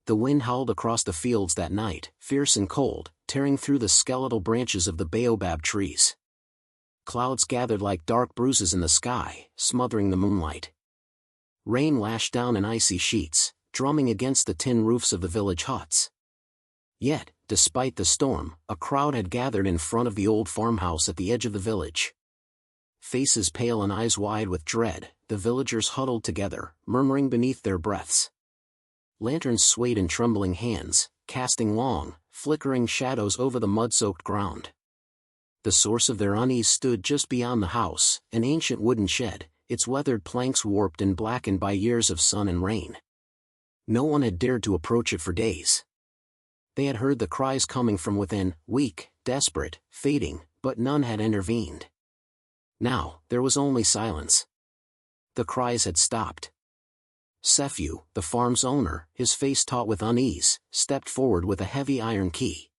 The wind howled across the fields that night, fierce and cold, tearing through the skeletal branches of the baobab trees. Clouds gathered like dark bruises in the sky, smothering the moonlight. Rain lashed down in icy sheets, drumming against the tin roofs of the village huts. Yet, despite the storm, a crowd had gathered in front of the old farmhouse at the edge of the village. Faces pale and eyes wide with dread, the villagers huddled together, murmuring beneath their breaths. Lanterns swayed in trembling hands, casting long, flickering shadows over the mud-soaked ground. The source of their unease stood just beyond the house, an ancient wooden shed, its weathered planks warped and blackened by years of sun and rain. No one had dared to approach it for days. They had heard the cries coming from within, weak, desperate, fading, but none had intervened. Now, there was only silence. The cries had stopped. Sephew, the farm's owner, his face taut with unease, stepped forward with a heavy iron key.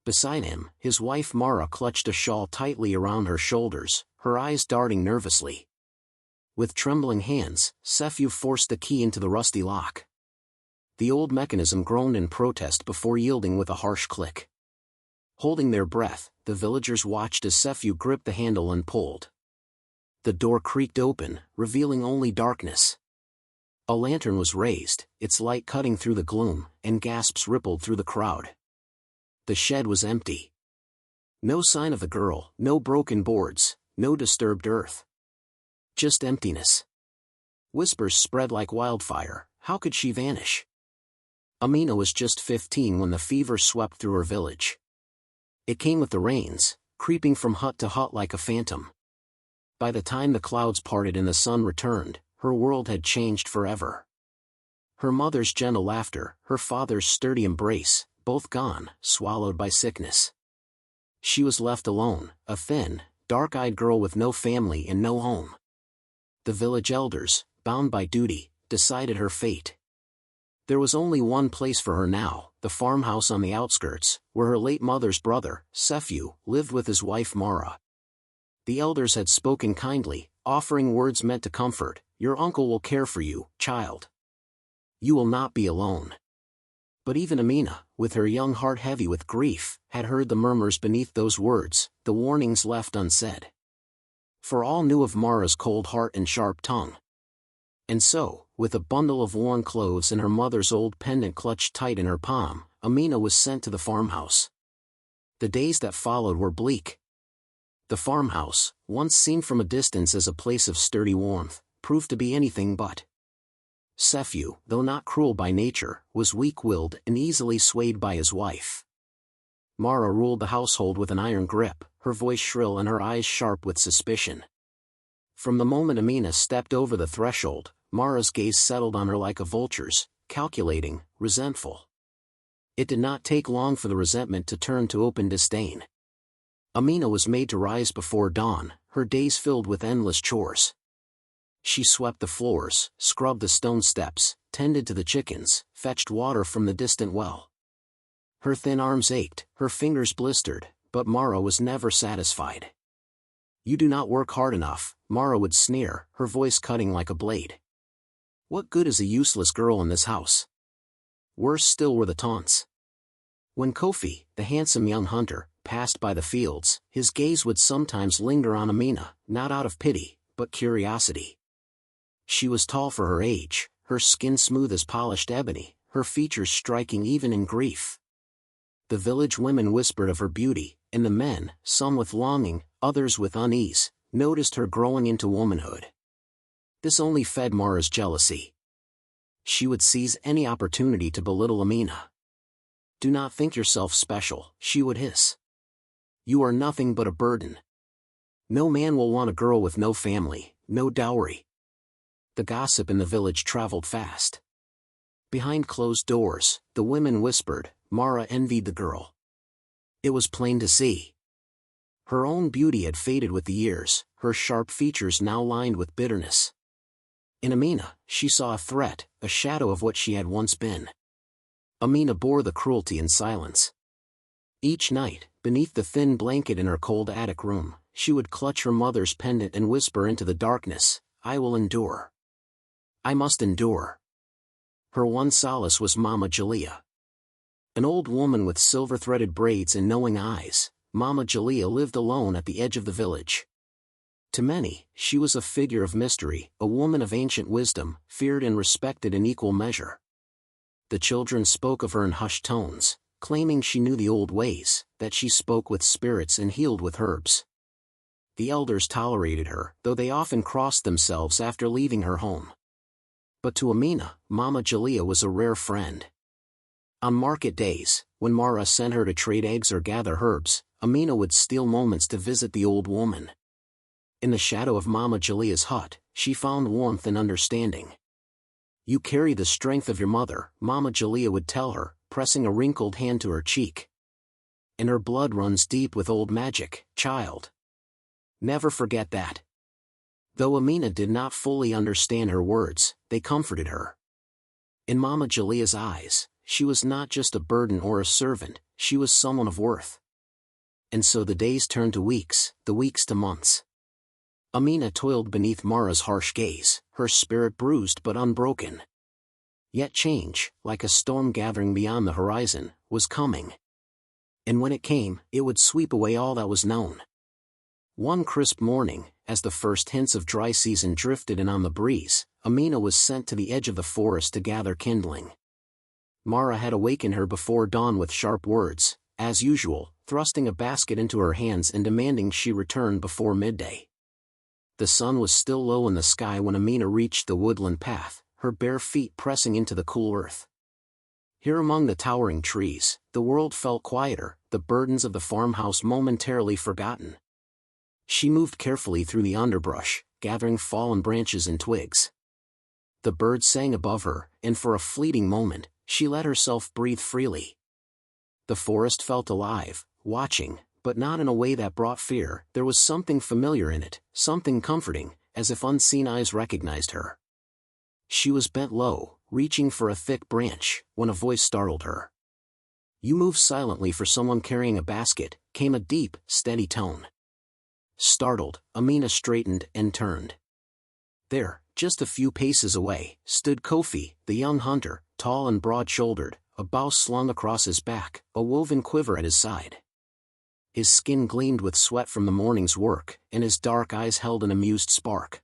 Beside him, his wife Mara clutched a shawl tightly around her shoulders, her eyes darting nervously. With trembling hands, Sephew forced the key into the rusty lock. The old mechanism groaned in protest before yielding with a harsh click. Holding their breath, the villagers watched as Sephew gripped the handle and pulled. The door creaked open, revealing only darkness. A lantern was raised, its light cutting through the gloom, and gasps rippled through the crowd. The shed was empty. No sign of the girl, no broken boards, no disturbed earth. Just emptiness. Whispers spread like wildfire. How could she vanish? Amina was just 15 when the fever swept through her village. It came with the rains, creeping from hut to hut like a phantom. By the time the clouds parted and the sun returned, her world had changed forever. Her mother's gentle laughter, her father's sturdy embrace, both gone, swallowed by sickness. She was left alone, a thin, dark-eyed girl with no family and no home. The village elders, bound by duty, decided her fate. There was only one place for her now, the farmhouse on the outskirts, where her late mother's brother, Sephew, lived with his wife Mara. The elders had spoken kindly, offering words meant to comfort. Your uncle will care for you, child. You will not be alone. But even Amina, with her young heart heavy with grief, had heard the murmurs beneath those words, the warnings left unsaid. For all knew of Mara's cold heart and sharp tongue. And so, with a bundle of worn clothes and her mother's old pendant clutched tight in her palm, Amina was sent to the farmhouse. The days that followed were bleak. The farmhouse, once seen from a distance as a place of sturdy warmth, proved to be anything but. Sephew, though not cruel by nature, was weak-willed and easily swayed by his wife. Mara ruled the household with an iron grip, her voice shrill and her eyes sharp with suspicion. From the moment Amina stepped over the threshold, Mara's gaze settled on her like a vulture's, calculating, resentful. It did not take long for the resentment to turn to open disdain. Amina was made to rise before dawn, her days filled with endless chores. She swept the floors, scrubbed the stone steps, tended to the chickens, fetched water from the distant well. Her thin arms ached, her fingers blistered, but Mara was never satisfied. You do not work hard enough, Mara would sneer, her voice cutting like a blade. What good is a useless girl in this house? Worse still were the taunts. When Kofi, the handsome young hunter, passed by the fields, his gaze would sometimes linger on Amina, not out of pity, but curiosity. She was tall for her age, her skin smooth as polished ebony, her features striking even in grief. The village women whispered of her beauty, and the men, some with longing, others with unease, noticed her growing into womanhood. This only fed Mara's jealousy. She would seize any opportunity to belittle Amina. Do not think yourself special, she would hiss. You are nothing but a burden. No man will want a girl with no family, no dowry. The gossip in the village traveled fast. Behind closed doors, the women whispered, Mara envied the girl. It was plain to see. Her own beauty had faded with the years, her sharp features now lined with bitterness. In Amina, she saw a threat, a shadow of what she had once been. Amina bore the cruelty in silence. Each night, beneath the thin blanket in her cold attic room, she would clutch her mother's pendant and whisper into the darkness, I will endure. I must endure. Her one solace was Mama Jalea. An old woman with silver-threaded braids and knowing eyes, Mama Jalea lived alone at the edge of the village. To many, she was a figure of mystery, a woman of ancient wisdom, feared and respected in equal measure. The children spoke of her in hushed tones, claiming she knew the old ways, that she spoke with spirits and healed with herbs. The elders tolerated her, though they often crossed themselves after leaving her home. But to Amina, Mama Jalea was a rare friend. On market days, when Mara sent her to trade eggs or gather herbs, Amina would steal moments to visit the old woman. In the shadow of Mama Jalea's hut, she found warmth and understanding. "You carry the strength of your mother," Mama Jalea would tell her, pressing a wrinkled hand to her cheek. "And her blood runs deep with old magic, child. Never forget that." Though Amina did not fully understand her words, they comforted her. In Mama Jalea's eyes, she was not just a burden or a servant, she was someone of worth. And so the days turned to weeks, the weeks to months. Amina toiled beneath Mara's harsh gaze, her spirit bruised but unbroken. Yet change, like a storm gathering beyond the horizon, was coming. And when it came, it would sweep away all that was known. One crisp morning, as the first hints of dry season drifted in on the breeze, Amina was sent to the edge of the forest to gather kindling. Mara had awakened her before dawn with sharp words, as usual, thrusting a basket into her hands and demanding she return before midday. The sun was still low in the sky when Amina reached the woodland path, her bare feet pressing into the cool earth. Here among the towering trees, the world felt quieter, the burdens of the farmhouse momentarily forgotten. She moved carefully through the underbrush, gathering fallen branches and twigs. The birds sang above her, and for a fleeting moment, she let herself breathe freely. The forest felt alive, watching, but not in a way that brought fear. There was something familiar in it, something comforting, as if unseen eyes recognized her. She was bent low, reaching for a thick branch, when a voice startled her. "You move silently for someone carrying a basket," came a deep, steady tone. Startled, Amina straightened and turned. There, just a few paces away, stood Kofi, the young hunter, tall and broad-shouldered, a bow slung across his back, a woven quiver at his side. His skin gleamed with sweat from the morning's work, and his dark eyes held an amused spark.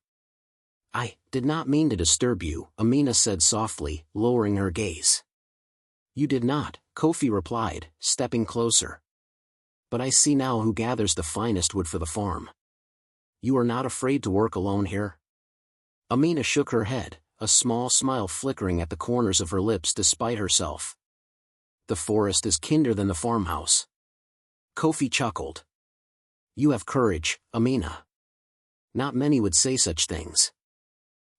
"I did not mean to disturb you," Amina said softly, lowering her gaze. "You did not," Kofi replied, stepping closer. "But I see now who gathers the finest wood for the farm. You are not afraid to work alone here?" Amina shook her head, a small smile flickering at the corners of her lips despite herself. "The forest is kinder than the farmhouse." Kofi chuckled. "You have courage, Amina. Not many would say such things."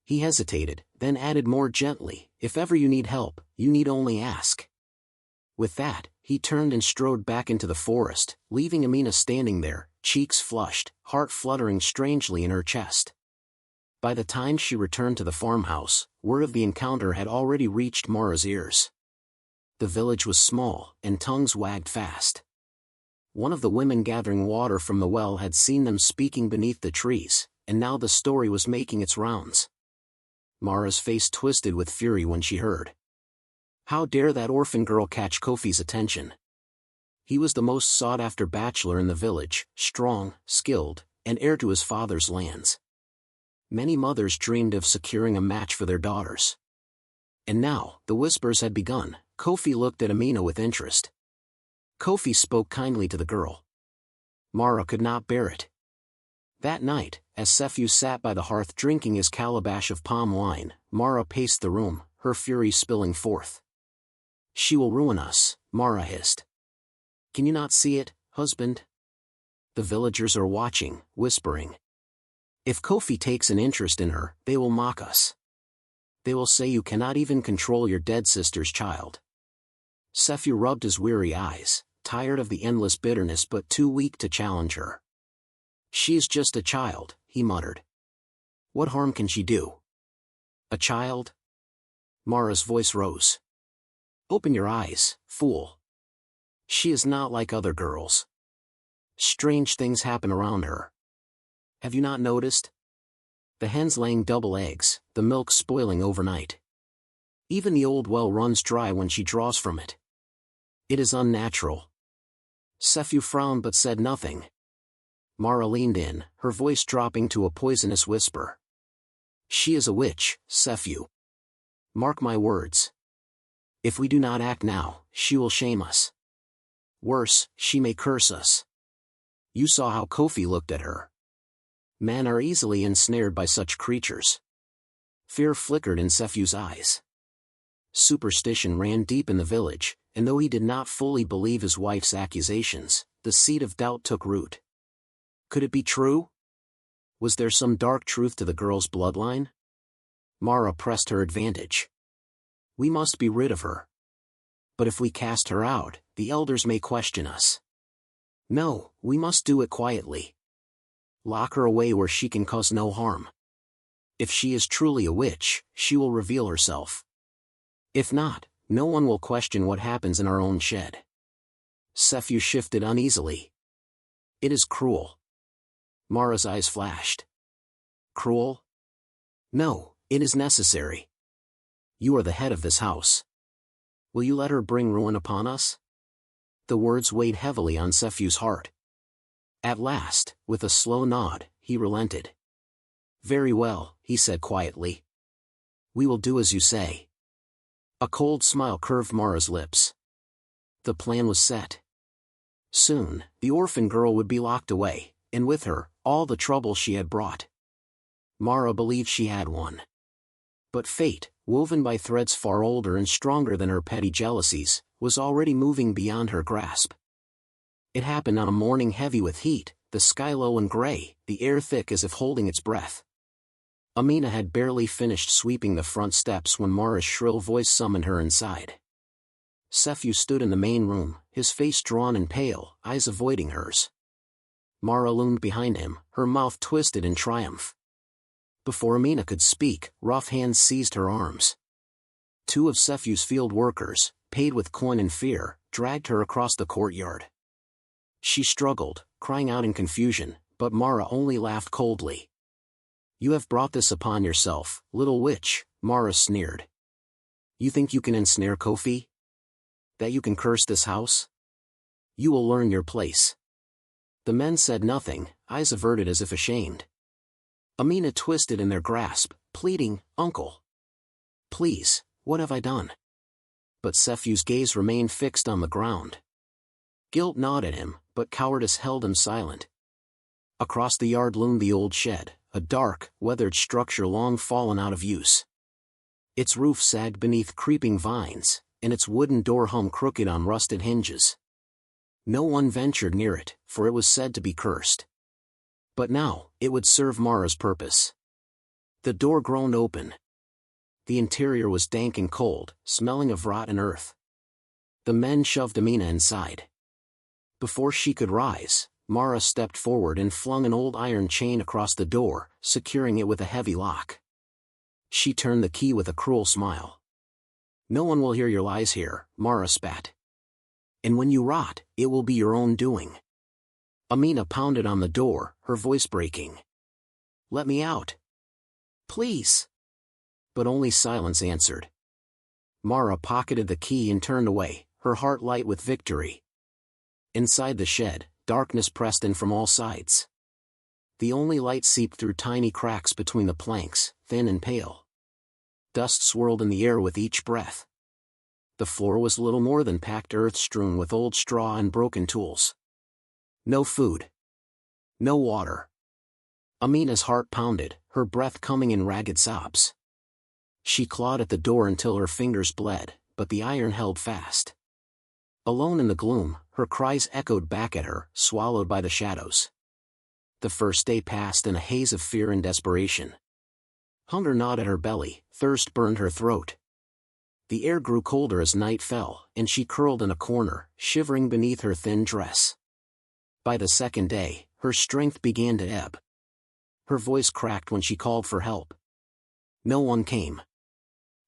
He hesitated, then added more gently, "If ever you need help, you need only ask." With that, he turned and strode back into the forest, leaving Amina standing there, cheeks flushed, heart fluttering strangely in her chest. By the time she returned to the farmhouse, word of the encounter had already reached Mara's ears. The village was small, and tongues wagged fast. One of the women gathering water from the well had seen them speaking beneath the trees, and now the story was making its rounds. Mara's face twisted with fury when she heard. How dare that orphan girl catch Kofi's attention? He was the most sought-after bachelor in the village, strong, skilled, and heir to his father's lands. Many mothers dreamed of securing a match for their daughters. And now, the whispers had begun. Kofi looked at Amina with interest. Kofi spoke kindly to the girl. Mara could not bear it. That night, as Sefu sat by the hearth drinking his calabash of palm wine, Mara paced the room, her fury spilling forth. "She will ruin us," Mara hissed. "Can you not see it, husband? The villagers are watching, whispering. If Kofi takes an interest in her, they will mock us. They will say you cannot even control your dead sister's child." Sefu rubbed his weary eyes, tired of the endless bitterness but too weak to challenge her. "She is just a child," he muttered. "What harm can she do?" "A child?" Mara's voice rose. "Open your eyes, fool. She is not like other girls. Strange things happen around her. Have you not noticed? The hens laying double eggs, the milk spoiling overnight. Even the old well runs dry when she draws from it. It is unnatural. Sephew frowned but said nothing. Mara leaned in, her voice dropping to a poisonous whisper. She is a witch, Sephew. Mark my words. If we do not act now, she will shame us. Worse, she may curse us. You saw how Kofi looked at her. Men are easily ensnared by such creatures. Fear flickered in Sephew's eyes. Superstition ran deep in the village, and though he did not fully believe his wife's accusations, the seed of doubt took root. Could it be true? Was there some dark truth to the girl's bloodline? Mara pressed her advantage. We must be rid of her. But if we cast her out, the elders may question us. No, we must do it quietly. Lock her away where she can cause no harm. If she is truly a witch, she will reveal herself. If not, no one will question what happens in our own shed. Sephew shifted uneasily. It is cruel. Mara's eyes flashed. Cruel? No, it is necessary. You are the head of this house. Will you let her bring ruin upon us? The words weighed heavily on Sephew's heart. At last, with a slow nod, he relented. Very well, he said quietly. We will do as you say. A cold smile curved Mara's lips. The plan was set. Soon, the orphan girl would be locked away, and with her, all the trouble she had brought. Mara believed she had won. But fate, woven by threads far older and stronger than her petty jealousies, was already moving beyond her grasp. It happened on a morning heavy with heat, the sky low and gray, the air thick as if holding its breath. Amina had barely finished sweeping the front steps when Mara's shrill voice summoned her inside. Sephew stood in the main room, his face drawn and pale, eyes avoiding hers. Mara loomed behind him, her mouth twisted in triumph. Before Amina could speak, rough hands seized her arms. Two of Sephew's field workers, paid with coin and fear, dragged her across the courtyard. She struggled, crying out in confusion, but Mara only laughed coldly. You have brought this upon yourself, little witch, Mara sneered. You think you can ensnare Kofi? That you can curse this house? You will learn your place. The men said nothing, eyes averted as if ashamed. Amina twisted in their grasp, pleading, Uncle. Please, what have I done? But Sephew's gaze remained fixed on the ground. Guilt gnawed at him, but cowardice held him silent. Across the yard loomed the old shed, a dark, weathered structure long fallen out of use. Its roof sagged beneath creeping vines, and its wooden door hung crooked on rusted hinges. No one ventured near it, for it was said to be cursed. But now, it would serve Mara's purpose. The door groaned open. The interior was dank and cold, smelling of rotten earth. The men shoved Amina inside. Before she could rise, Mara stepped forward and flung an old iron chain across the door, securing it with a heavy lock. She turned the key with a cruel smile. No one will hear your lies here, Mara spat. And when you rot, it will be your own doing. Amina pounded on the door, her voice breaking. Let me out. Please. But only silence answered. Mara pocketed the key and turned away, her heart light with victory. Inside the shed, darkness pressed in from all sides. The only light seeped through tiny cracks between the planks, thin and pale. Dust swirled in the air with each breath. The floor was little more than packed earth strewn with old straw and broken tools. No food. No water. Amina's heart pounded, her breath coming in ragged sobs. She clawed at the door until her fingers bled, but the iron held fast. Alone in the gloom, her cries echoed back at her, swallowed by the shadows. The first day passed in a haze of fear and desperation. Hunger gnawed at her belly, thirst burned her throat. The air grew colder as night fell, and she curled in a corner, shivering beneath her thin dress. By the second day, her strength began to ebb. Her voice cracked when she called for help. No one came.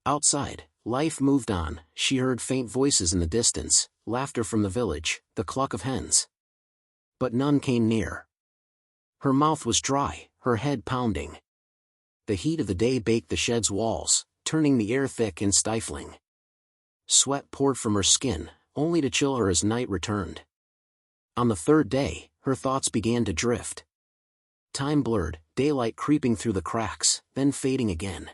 Outside, life moved on. She heard faint voices in the distance, laughter from the village, the cluck of hens. But none came near. Her mouth was dry, her head pounding. The heat of the day baked the shed's walls, turning the air thick and stifling. Sweat poured from her skin, only to chill her as night returned. On the third day, her thoughts began to drift. Time blurred, daylight creeping through the cracks, then fading again.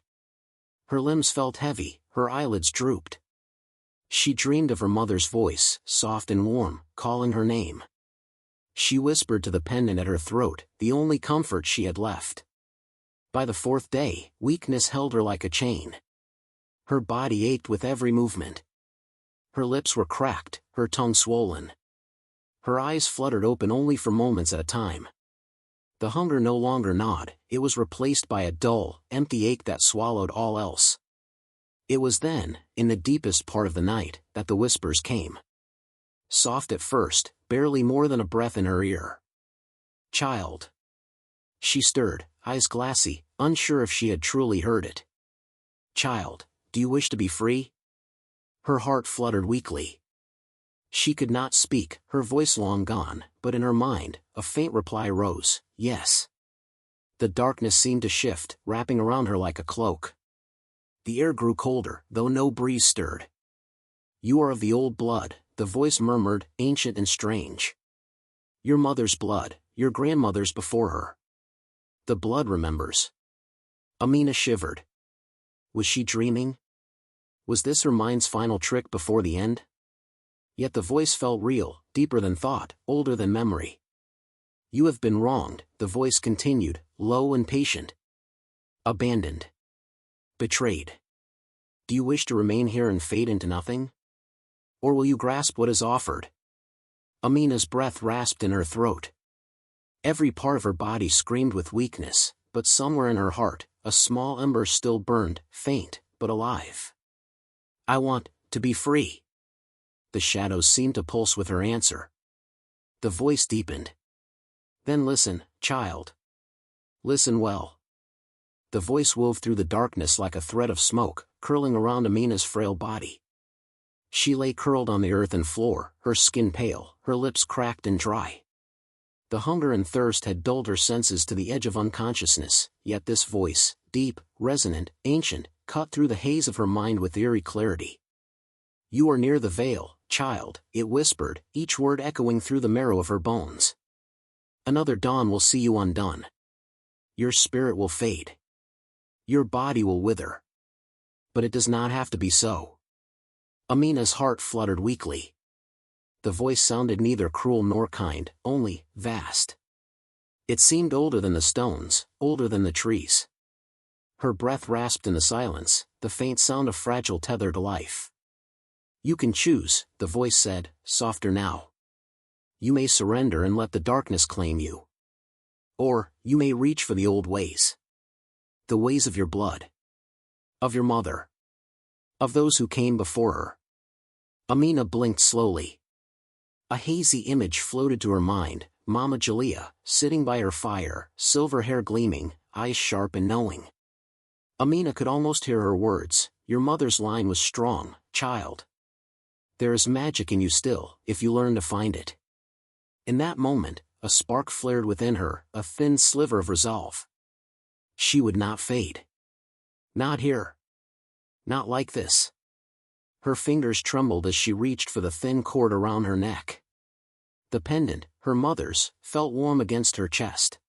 Her limbs felt heavy, her eyelids drooped. She dreamed of her mother's voice, soft and warm, calling her name. She whispered to the pendant at her throat, the only comfort she had left. By the fourth day, weakness held her like a chain. Her body ached with every movement. Her lips were cracked, her tongue swollen. Her eyes fluttered open only for moments at a time. The hunger no longer gnawed, it was replaced by a dull, empty ache that swallowed all else. It was then, in the deepest part of the night, that the whispers came. Soft at first, barely more than a breath in her ear. "Child." She stirred, eyes glassy, unsure if she had truly heard it. "Child, do you wish to be free?" Her heart fluttered weakly. She could not speak, her voice long gone, but in her mind, a faint reply rose, "Yes." The darkness seemed to shift, wrapping around her like a cloak. The air grew colder, though no breeze stirred. "You are of the old blood," the voice murmured, ancient and strange. "Your mother's blood, your grandmother's before her. The blood remembers." Amina shivered. Was she dreaming? Was this her mind's final trick before the end? Yet the voice felt real, deeper than thought, older than memory. "You have been wronged," the voice continued, low and patient. "Abandoned. Betrayed. Do you wish to remain here and fade into nothing? Or will you grasp what is offered?" Amina's breath rasped in her throat. Every part of her body screamed with weakness, but somewhere in her heart, a small ember still burned, faint, but alive. "I want to be free." The shadows seemed to pulse with her answer. The voice deepened. "Then listen, child. Listen well." The voice wove through the darkness like a thread of smoke, curling around Amina's frail body. She lay curled on the earthen floor, her skin pale, her lips cracked and dry. The hunger and thirst had dulled her senses to the edge of unconsciousness, yet this voice, deep, resonant, ancient, cut through the haze of her mind with eerie clarity. "You are near the veil, child," it whispered, each word echoing through the marrow of her bones. "Another dawn will see you undone. Your spirit will fade. Your body will wither. But it does not have to be so." Amina's heart fluttered weakly. The voice sounded neither cruel nor kind, only vast. It seemed older than the stones, older than the trees. Her breath rasped in the silence, the faint sound of fragile tethered life. "You can choose," the voice said, softer now. "You may surrender and let the darkness claim you. Or, you may reach for the old ways. The ways of your blood. Of your mother. Of those who came before her." Amina blinked slowly. A hazy image floated to her mind, Mama Jalea, sitting by her fire, silver hair gleaming, eyes sharp and knowing. Amina could almost hear her words, "Your mother's line was strong, child. There is magic in you still, if you learn to find it." In that moment, a spark flared within her, a thin sliver of resolve. She would not fade. Not here. Not like this. Her fingers trembled as she reached for the thin cord around her neck. The pendant, her mother's, felt warm against her chest.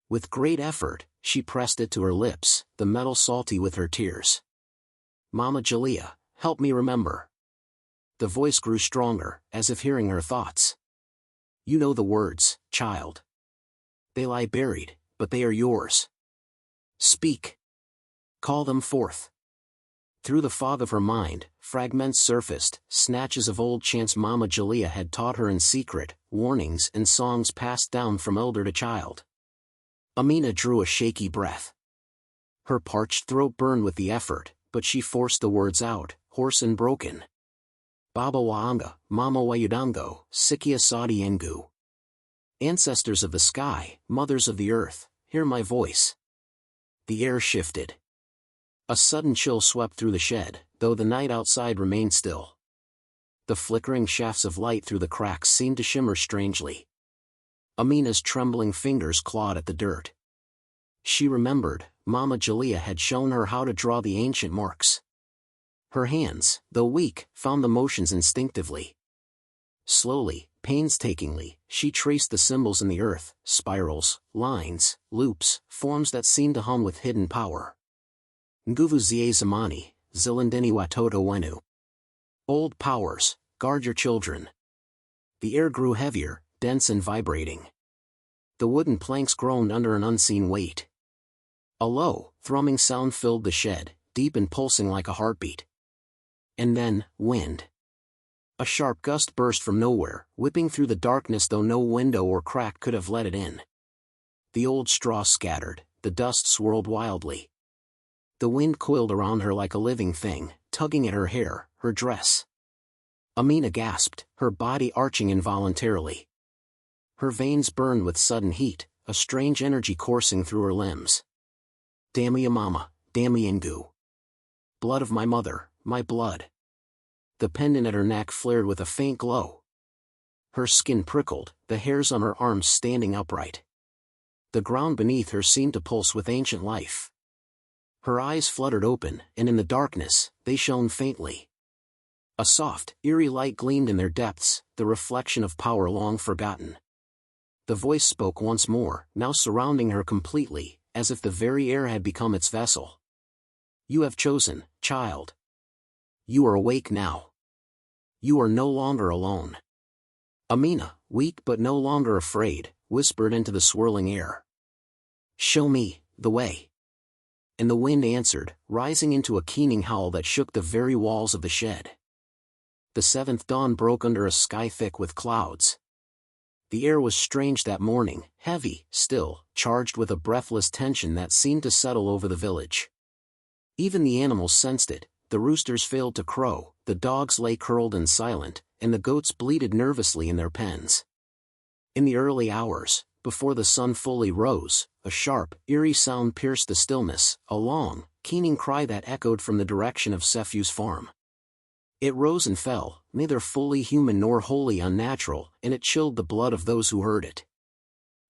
With great effort, she pressed it to her lips, the metal salty with her tears. "Mama Jalea, help me remember." The voice grew stronger, as if hearing her thoughts. "You know the words, child. They lie buried, but they are yours. Speak. Call them forth." Through the fog of her mind, fragments surfaced, snatches of old chants Mama Jalea had taught her in secret, warnings and songs passed down from elder to child. Amina drew a shaky breath. Her parched throat burned with the effort, but she forced the words out, hoarse and broken. "Baba Waanga, Mama Wayudango, Sikia Sadi Engu. Ancestors of the sky, mothers of the earth, hear my voice." The air shifted. A sudden chill swept through the shed, though the night outside remained still. The flickering shafts of light through the cracks seemed to shimmer strangely. Amina's trembling fingers clawed at the dirt. She remembered, Mama Jalea had shown her how to draw the ancient marks. Her hands, though weak, found the motions instinctively. Slowly, painstakingly, she traced the symbols in the earth, spirals, lines, loops, forms that seemed to hum with hidden power. Nguvu zie zamani, zilindini watoto wenu. Old powers, guard your children. The air grew heavier, dense and vibrating. The wooden planks groaned under an unseen weight. A low, thrumming sound filled the shed, deep and pulsing like a heartbeat. And then, wind. A sharp gust burst from nowhere, whipping through the darkness though no window or crack could have let it in. The old straw scattered, the dust swirled wildly. The wind coiled around her like a living thing, tugging at her hair, her dress. Amina gasped, her body arching involuntarily. Her veins burned with sudden heat, a strange energy coursing through her limbs. Dammi mama, dammi Ngu. Blood of my mother, my blood. The pendant at her neck flared with a faint glow. Her skin prickled, the hairs on her arms standing upright. The ground beneath her seemed to pulse with ancient life. Her eyes fluttered open, and in the darkness, they shone faintly. A soft, eerie light gleamed in their depths, the reflection of power long forgotten. The voice spoke once more, now surrounding her completely, as if the very air had become its vessel. You have chosen, child. You are awake now. You are no longer alone. Amina, weak but no longer afraid, whispered into the swirling air. Show me the way. And the wind answered, rising into a keening howl that shook the very walls of the shed. The seventh dawn broke under a sky thick with clouds. The air was strange that morning, heavy, still, charged with a breathless tension that seemed to settle over the village. Even the animals sensed it. The roosters failed to crow, the dogs lay curled and silent, and the goats bleated nervously in their pens. In the early hours, before the sun fully rose, a sharp, eerie sound pierced the stillness, a long, keening cry that echoed from the direction of Sefu's farm. It rose and fell, neither fully human nor wholly unnatural, and it chilled the blood of those who heard it.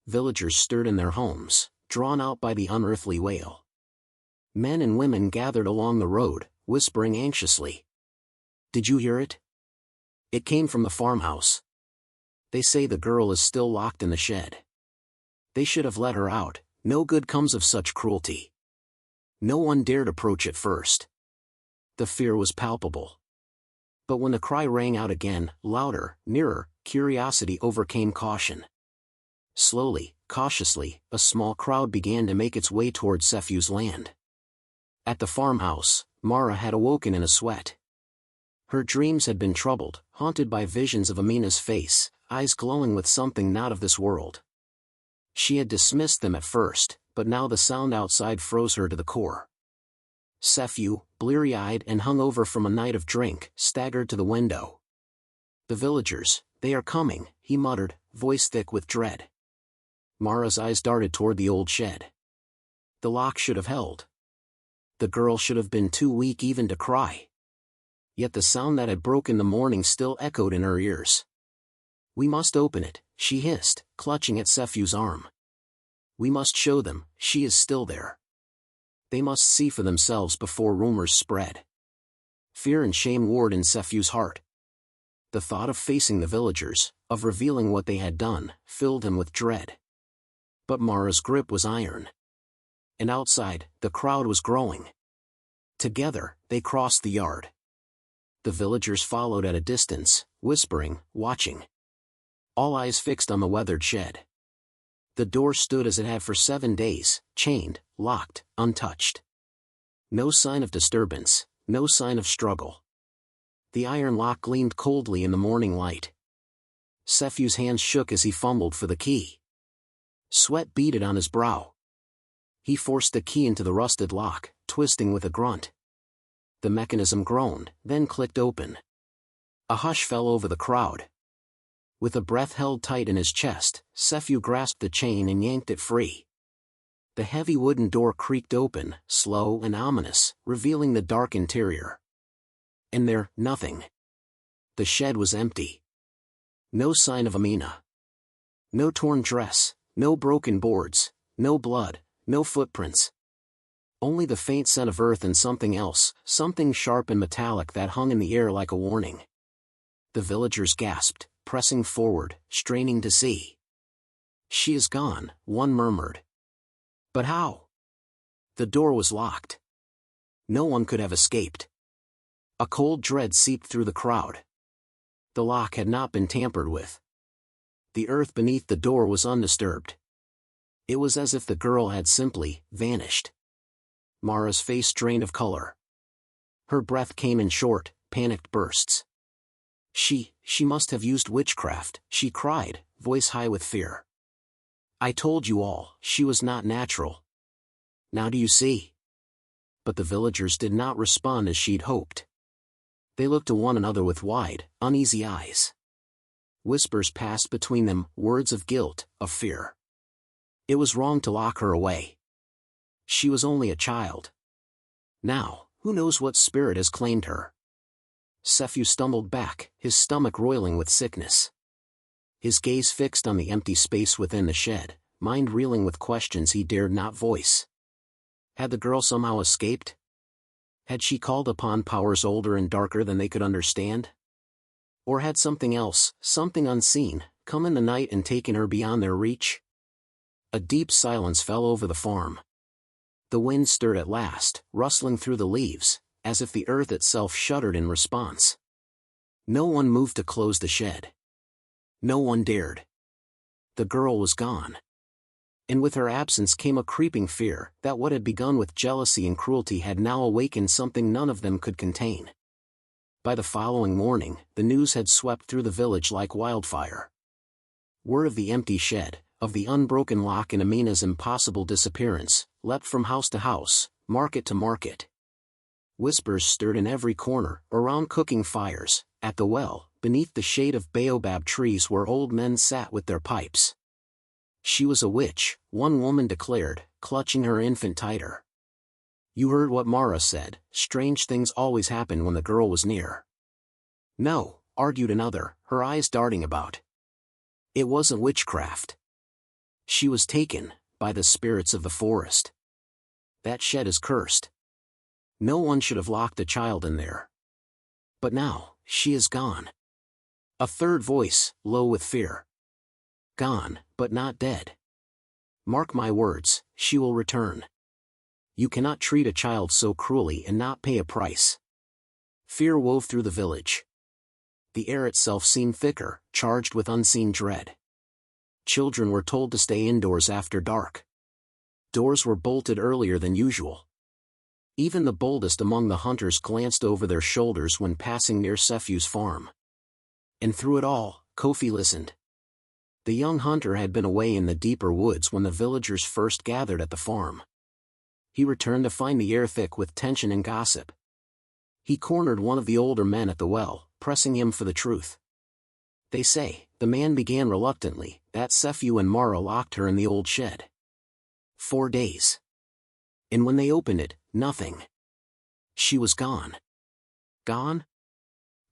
Villagers stirred in their homes, drawn out by the unearthly wail. Men and women gathered along the road, whispering anxiously. Did you hear it? It came from the farmhouse. They say the girl is still locked in the shed. They should have let her out, no good comes of such cruelty. No one dared approach at first. The fear was palpable. But when the cry rang out again, louder, nearer, curiosity overcame caution. Slowly, cautiously, a small crowd began to make its way toward Sefu's land. At the farmhouse, Mara had awoken in a sweat. Her dreams had been troubled, haunted by visions of Amina's face, eyes glowing with something not of this world. She had dismissed them at first, but now the sound outside froze her to the core. Sefu, bleary-eyed and hungover from a night of drink, staggered to the window. The villagers, they are coming, he muttered, voice thick with dread. Mara's eyes darted toward the old shed. The lock should have held. The girl should have been too weak even to cry. Yet the sound that had broken the morning still echoed in her ears. We must open it, she hissed, clutching at Sefu's arm. We must show them, she is still there. They must see for themselves before rumors spread. Fear and shame warred in Sefu's heart. The thought of facing the villagers, of revealing what they had done, filled him with dread. But Mara's grip was iron. And outside, the crowd was growing. Together, they crossed the yard. The villagers followed at a distance, whispering, watching. All eyes fixed on the weathered shed. The door stood as it had for 7 days, chained, locked, untouched. No sign of disturbance, no sign of struggle. The iron lock gleamed coldly in the morning light. Sefu's hands shook as he fumbled for the key. Sweat beaded on his brow. He forced the key into the rusted lock, twisting with a grunt. The mechanism groaned, then clicked open. A hush fell over the crowd. With a breath held tight in his chest, Sefu grasped the chain and yanked it free. The heavy wooden door creaked open, slow and ominous, revealing the dark interior. And there, nothing. The shed was empty. No sign of Amina. No torn dress, no broken boards, no blood, no footprints. Only the faint scent of earth and something else, something sharp and metallic that hung in the air like a warning. The villagers gasped, pressing forward, straining to see. "She is gone," one murmured. "But how?" The door was locked. No one could have escaped. A cold dread seeped through the crowd. The lock had not been tampered with. The earth beneath the door was undisturbed. It was as if the girl had simply vanished. Mara's face drained of color. Her breath came in short, panicked bursts. She must have used witchcraft," she cried, voice high with fear. "I told you all, she was not natural. Now do you see?" But the villagers did not respond as she'd hoped. They looked to one another with wide, uneasy eyes. Whispers passed between them, words of guilt, of fear. It was wrong to lock her away. She was only a child. Now, who knows what spirit has claimed her? Sephew stumbled back, his stomach roiling with sickness. His gaze fixed on the empty space within the shed, mind reeling with questions he dared not voice. Had the girl somehow escaped? Had she called upon powers older and darker than they could understand? Or had something else, something unseen, come in the night and taken her beyond their reach? A deep silence fell over the farm. The wind stirred at last, rustling through the leaves, as if the earth itself shuddered in response. No one moved to close the shed. No one dared. The girl was gone. And with her absence came a creeping fear that what had begun with jealousy and cruelty had now awakened something none of them could contain. By the following morning, the news had swept through the village like wildfire. Word of the empty shed, of the unbroken lock and Amina's impossible disappearance, leapt from house to house, market to market. Whispers stirred in every corner, around cooking fires, at the well, beneath the shade of baobab trees where old men sat with their pipes. She was a witch, one woman declared, clutching her infant tighter. "You heard what Mara said, strange things always happened when the girl was near." "No," argued another, her eyes darting about. "It wasn't witchcraft. She was taken by the spirits of the forest. That shed is cursed. No one should have locked a child in there. But now, she is gone." A third voice, low with fear. "Gone, but not dead. Mark my words, she will return. You cannot treat a child so cruelly and not pay a price." Fear wove through the village. The air itself seemed thicker, charged with unseen dread. Children were told to stay indoors after dark. Doors were bolted earlier than usual. Even the boldest among the hunters glanced over their shoulders when passing near Sephew's farm. And through it all, Kofi listened. The young hunter had been away in the deeper woods when the villagers first gathered at the farm. He returned to find the air thick with tension and gossip. He cornered one of the older men at the well, pressing him for the truth. "They say," the man began reluctantly, "that Sephew and Mara locked her in the old shed. 4 days. And when they opened it, nothing. She was gone." "Gone?"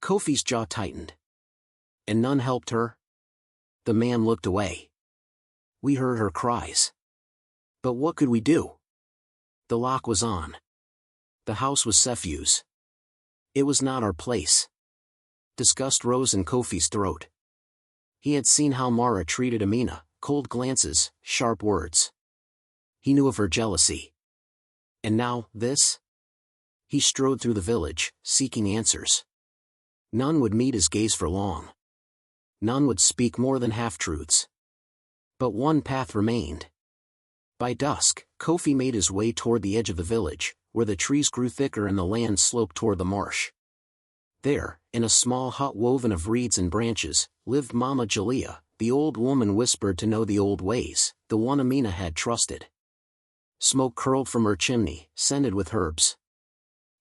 Kofi's jaw tightened. "And none helped her?" The man looked away. "We heard her cries. But what could we do? The lock was on. The house was Sephew's. It was not our place." Disgust rose in Kofi's throat. He had seen how Mara treated Amina, cold glances, sharp words. He knew of her jealousy. And now, this? He strode through the village, seeking answers. None would meet his gaze for long. None would speak more than half-truths. But one path remained. By dusk, Kofi made his way toward the edge of the village, where the trees grew thicker and the land sloped toward the marsh. There, in a small hut woven of reeds and branches, lived Mama Jalea, the old woman whispered to know the old ways, the one Amina had trusted. Smoke curled from her chimney, scented with herbs.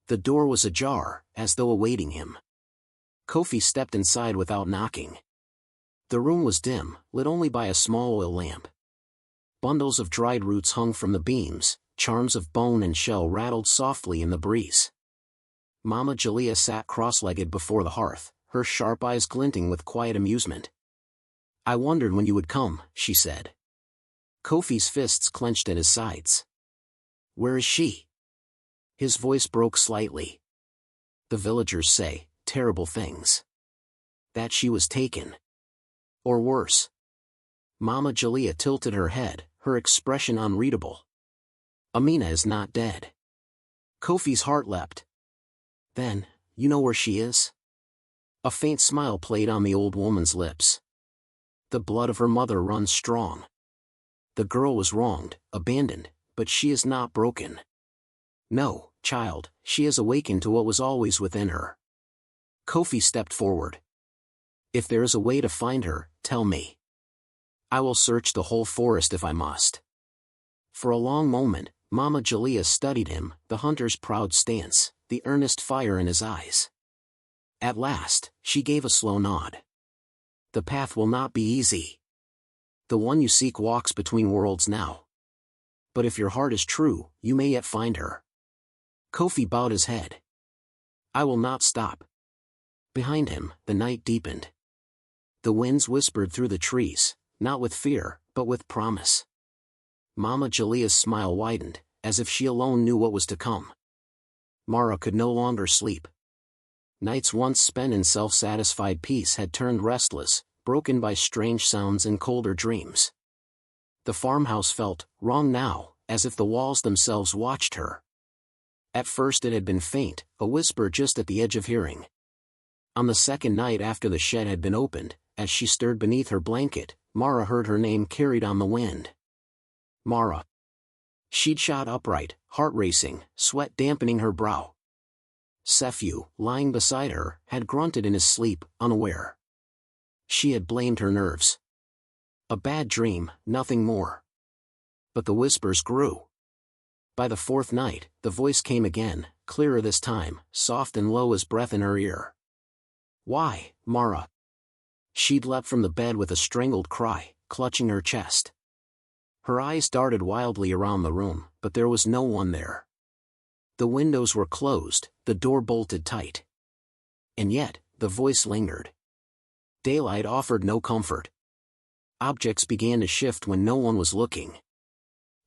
The door was ajar, as though awaiting him. Kofi stepped inside without knocking. The room was dim, lit only by a small oil lamp. Bundles of dried roots hung from the beams, charms of bone and shell rattled softly in the breeze. Mama Jalea sat cross-legged before the hearth, her sharp eyes glinting with quiet amusement. "I wondered when you would come," she said. Kofi's fists clenched at his sides. "Where is she?" His voice broke slightly. The villagers say terrible things. That she was taken. Or worse. Mama Jalea tilted her head, her expression unreadable. Amina is not dead. Kofi's heart leapt. Then, you know where she is? A faint smile played on the old woman's lips. The blood of her mother runs strong. The girl was wronged, abandoned, but she is not broken. No, child, she has awakened to what was always within her. Kofi stepped forward. If there is a way to find her, tell me. I will search the whole forest if I must. For a long moment, Mama Jalea studied him, the hunter's proud stance, the earnest fire in his eyes. At last, she gave a slow nod. The path will not be easy. The one you seek walks between worlds now. But if your heart is true, you may yet find her. Kofi bowed his head. I will not stop. Behind him, the night deepened. The winds whispered through the trees, not with fear, but with promise. Mama Jalea's smile widened, as if she alone knew what was to come. Mara could no longer sleep. Nights once spent in self-satisfied peace had turned restless, broken by strange sounds and colder dreams. The farmhouse felt wrong now, as if the walls themselves watched her. At first it had been faint, a whisper just at the edge of hearing. On the second night after the shed had been opened, as she stirred beneath her blanket, Mara heard her name carried on the wind. Mara. She'd shot upright, heart racing, sweat dampening her brow. Sephew, lying beside her, had grunted in his sleep, unaware. She had blamed her nerves. A bad dream, nothing more. But the whispers grew. By the fourth night, the voice came again, clearer this time, soft and low as breath in her ear. Why, Mara? She'd leapt from the bed with a strangled cry, clutching her chest. Her eyes darted wildly around the room, but there was no one there. The windows were closed, the door bolted tight. And yet, the voice lingered. Daylight offered no comfort. Objects began to shift when no one was looking.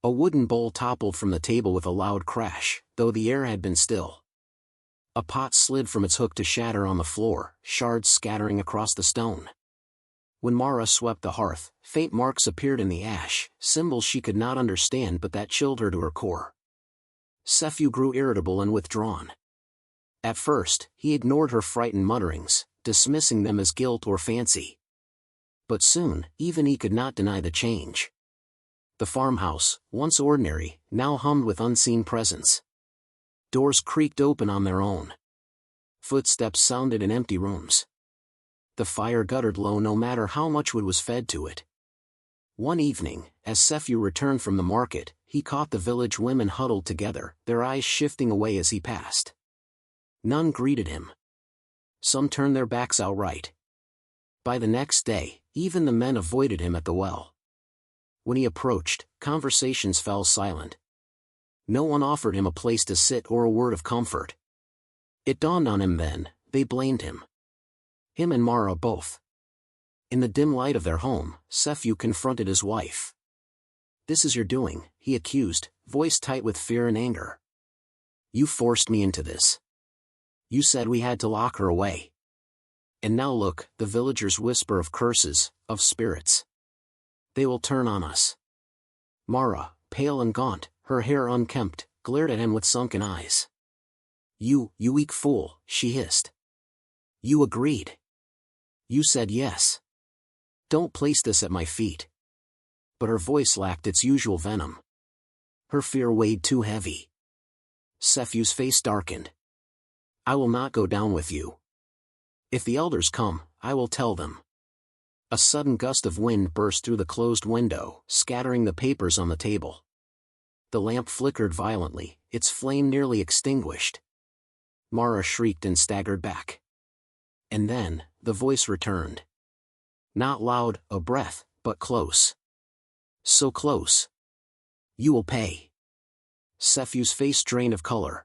A wooden bowl toppled from the table with a loud crash, though the air had been still. A pot slid from its hook to shatter on the floor, shards scattering across the stone. When Mara swept the hearth, faint marks appeared in the ash, symbols she could not understand but that chilled her to her core. Sephew grew irritable and withdrawn. At first, he ignored her frightened mutterings, dismissing them as guilt or fancy. But soon, even he could not deny the change. The farmhouse, once ordinary, now hummed with unseen presence. Doors creaked open on their own. Footsteps sounded in empty rooms. The fire guttered low no matter how much wood was fed to it. One evening, as Sephew returned from the market, he caught the village women huddled together, their eyes shifting away as he passed. None greeted him. Some turned their backs outright. By the next day, even the men avoided him at the well. When he approached, conversations fell silent. No one offered him a place to sit or a word of comfort. It dawned on him then, they blamed him. Him and Mara both. In the dim light of their home, Sephew confronted his wife. This is your doing, he accused, voice tight with fear and anger. You forced me into this. You said we had to lock her away. And now look, the villagers whisper of curses, of spirits. They will turn on us. Mara, pale and gaunt, her hair unkempt, glared at him with sunken eyes. You weak fool, she hissed. You agreed. You said yes. Don't place this at my feet. But her voice lacked its usual venom. Her fear weighed too heavy. Sephew's face darkened. I will not go down with you. If the elders come, I will tell them. A sudden gust of wind burst through the closed window, scattering the papers on the table. The lamp flickered violently, its flame nearly extinguished. Mara shrieked and staggered back. And then, the voice returned. Not loud, a breath, but close. So close. You will pay. Sephew's face drained of color.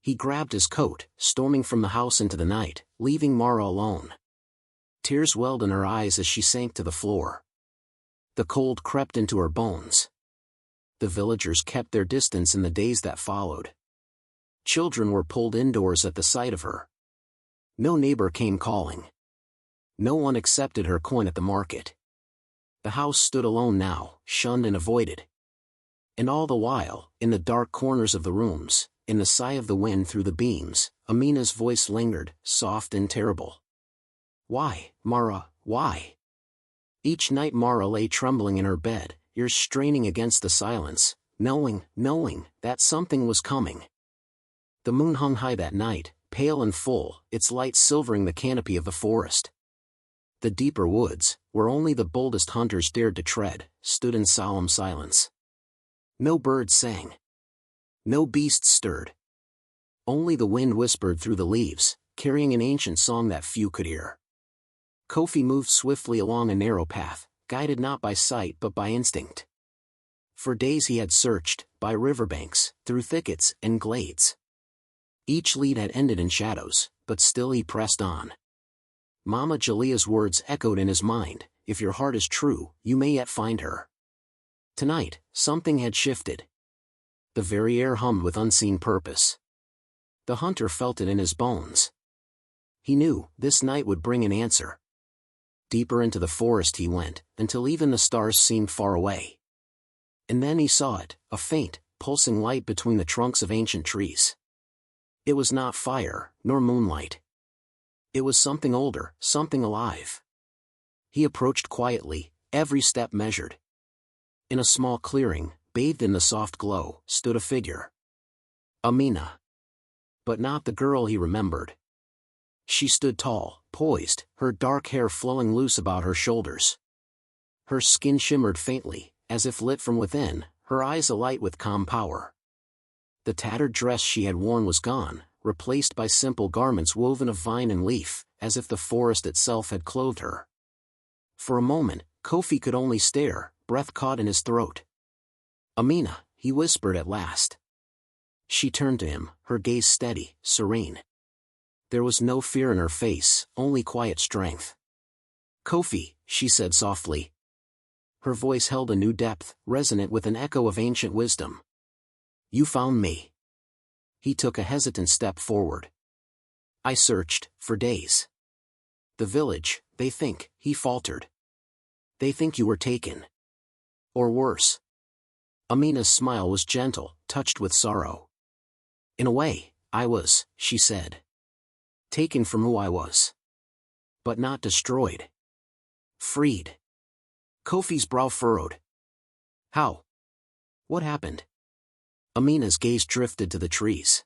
He grabbed his coat, storming from the house into the night, leaving Mara alone. Tears welled in her eyes as she sank to the floor. The cold crept into her bones. The villagers kept their distance in the days that followed. Children were pulled indoors at the sight of her. No neighbor came calling. No one accepted her coin at the market. The house stood alone now, shunned and avoided. And all the while, in the dark corners of the rooms, in the sigh of the wind through the beams, Amina's voice lingered, soft and terrible. "Why, Mara, why?" Each night Mara lay trembling in her bed, ears straining against the silence, knowing that something was coming. The moon hung high that night, pale and full, its light silvering the canopy of the forest. The deeper woods, where only the boldest hunters dared to tread, stood in solemn silence. No birds sang. No beasts stirred. Only the wind whispered through the leaves, carrying an ancient song that few could hear. Kofi moved swiftly along a narrow path, guided not by sight but by instinct. For days he had searched, by riverbanks, through thickets and glades. Each lead had ended in shadows, but still he pressed on. Mama Jalia's words echoed in his mind, "If your heart is true, you may yet find her." Tonight, something had shifted. The very air hummed with unseen purpose. The hunter felt it in his bones. He knew this night would bring an answer. Deeper into the forest he went, until even the stars seemed far away. And then he saw it, a faint, pulsing light between the trunks of ancient trees. It was not fire, nor moonlight. It was something older, something alive. He approached quietly, every step measured. In a small clearing, bathed in the soft glow, stood a figure. Amina. But not the girl he remembered. She stood tall, poised, her dark hair flowing loose about her shoulders. Her skin shimmered faintly, as if lit from within, her eyes alight with calm power. The tattered dress she had worn was gone, replaced by simple garments woven of vine and leaf, as if the forest itself had clothed her. For a moment, Kofi could only stare, breath caught in his throat. "Amina," he whispered at last. She turned to him, her gaze steady, serene. There was no fear in her face, only quiet strength. "Kofi," she said softly. Her voice held a new depth, resonant with an echo of ancient wisdom. "You found me." He took a hesitant step forward. "I searched, for days. The village, they think," he faltered. "They think you were taken. Or worse." Amina's smile was gentle, touched with sorrow. "In a way, I was," she said. "Taken from who I was. But not destroyed. Freed." Kofi's brow furrowed. "How? What happened?" Amina's gaze drifted to the trees.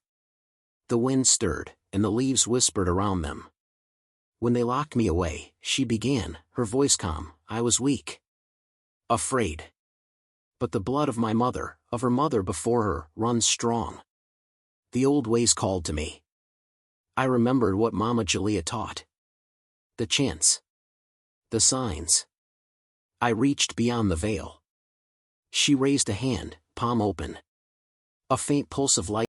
The wind stirred, and the leaves whispered around them. "When they locked me away," she began, her voice calm, "I was weak. Afraid. But the blood of my mother, of her mother before her, runs strong. The old ways called to me. I remembered what Mama Jalia taught. The chants. The signs. I reached beyond the veil." She raised a hand, palm open. A faint pulse of light